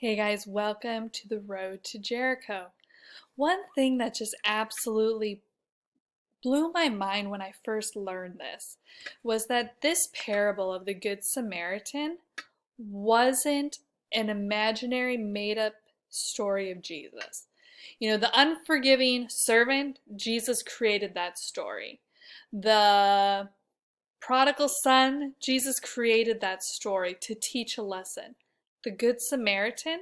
Hey guys, welcome to the road to Jericho. One thing that just absolutely blew my mind when I first learned this was that this parable of the Good Samaritan wasn't an imaginary made up story of Jesus. You know, the unforgiving servant, Jesus created that story. The prodigal son, Jesus created that story to teach a lesson. The Good Samaritan,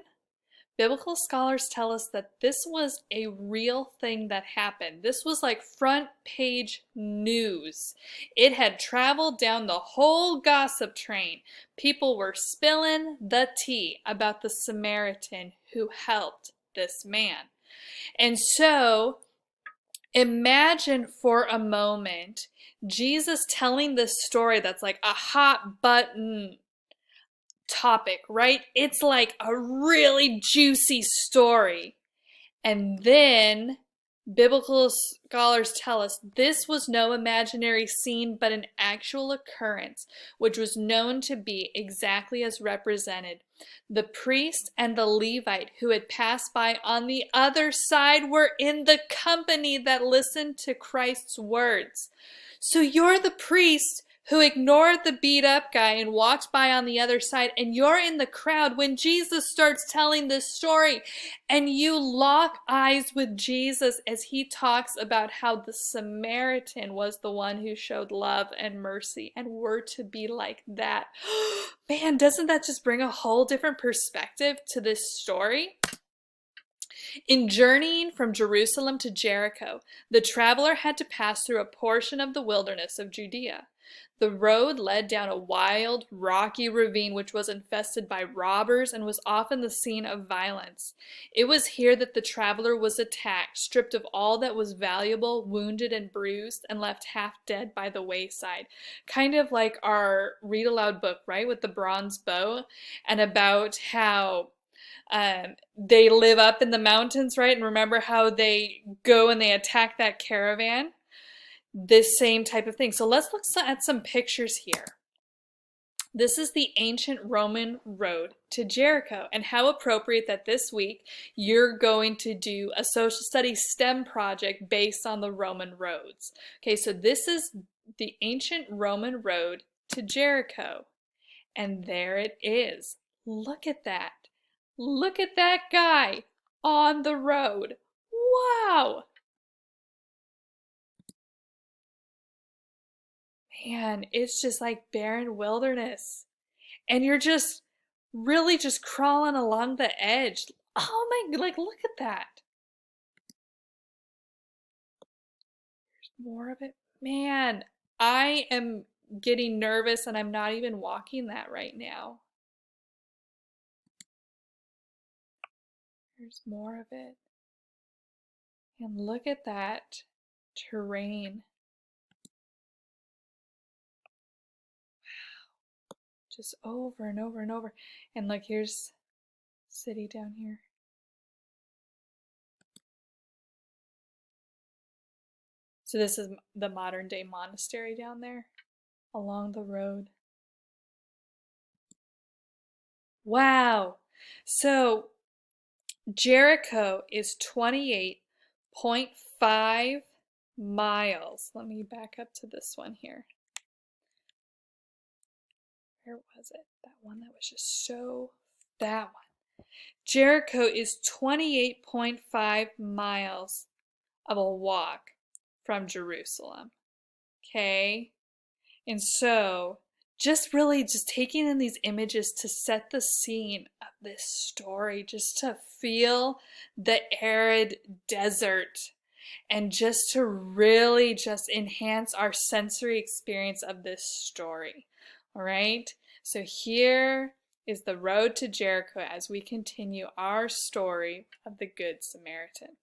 biblical scholars tell us that this was a real thing that happened. This was like front page news. It had traveled down the whole gossip train. People were spilling the tea about the Samaritan who helped this man. And so, imagine for a moment Jesus telling this story that's like a hot button topic, right? It's like a really juicy story. And then biblical scholars tell us this was no imaginary scene but an actual occurrence, which was known to be exactly as represented. The priest and the Levite who had passed by on the other side were in the company that listened to Christ's words. So you're the priest who ignored the beat up guy and walked by on the other side, and you're in the crowd when Jesus starts telling this story, and you lock eyes with Jesus as he talks about how the Samaritan was the one who showed love and mercy, and we're to be like that. Man, doesn't that just bring a whole different perspective to this story? In journeying from Jerusalem to Jericho, the traveler had to pass through a portion of the wilderness of Judea. The road led down a wild, rocky ravine which was infested by robbers and was often the scene of violence. It was here that the traveler was attacked, stripped of all that was valuable, wounded and bruised, and left half dead by the wayside. Kind of like our read aloud book, right, with the bronze bow, and about how they live up in the mountains, right? And remember how they go and they attack that caravan? This same type of thing. So let's look at some pictures here. This is the ancient Roman road to Jericho, and how appropriate that this week you're going to do a social studies STEM project based on the Roman roads. Okay, so this is the ancient Roman road to Jericho, and there it is. Look at that. Look at that guy on the road. Wow! Man, it's just like barren wilderness. And you're just really just crawling along the edge. Oh my, like, look at that. There's more of it. Man, I am getting nervous and I'm not even walking that right now. There's more of it. And look at that terrain. Just over and over and over. And look, here's city down here. So this is the modern day monastery down there along the road. Wow. So Jericho is 28.5 miles. Let me back up to this one here. Where was it? That one that was just so, that one. Jericho is 28.5 miles of a walk from Jerusalem. Okay? And so, just really just taking in these images to set the scene of this story, just to feel the arid desert and just to really just enhance our sensory experience of this story. All right? So here is the road to Jericho as we continue our story of the Good Samaritan.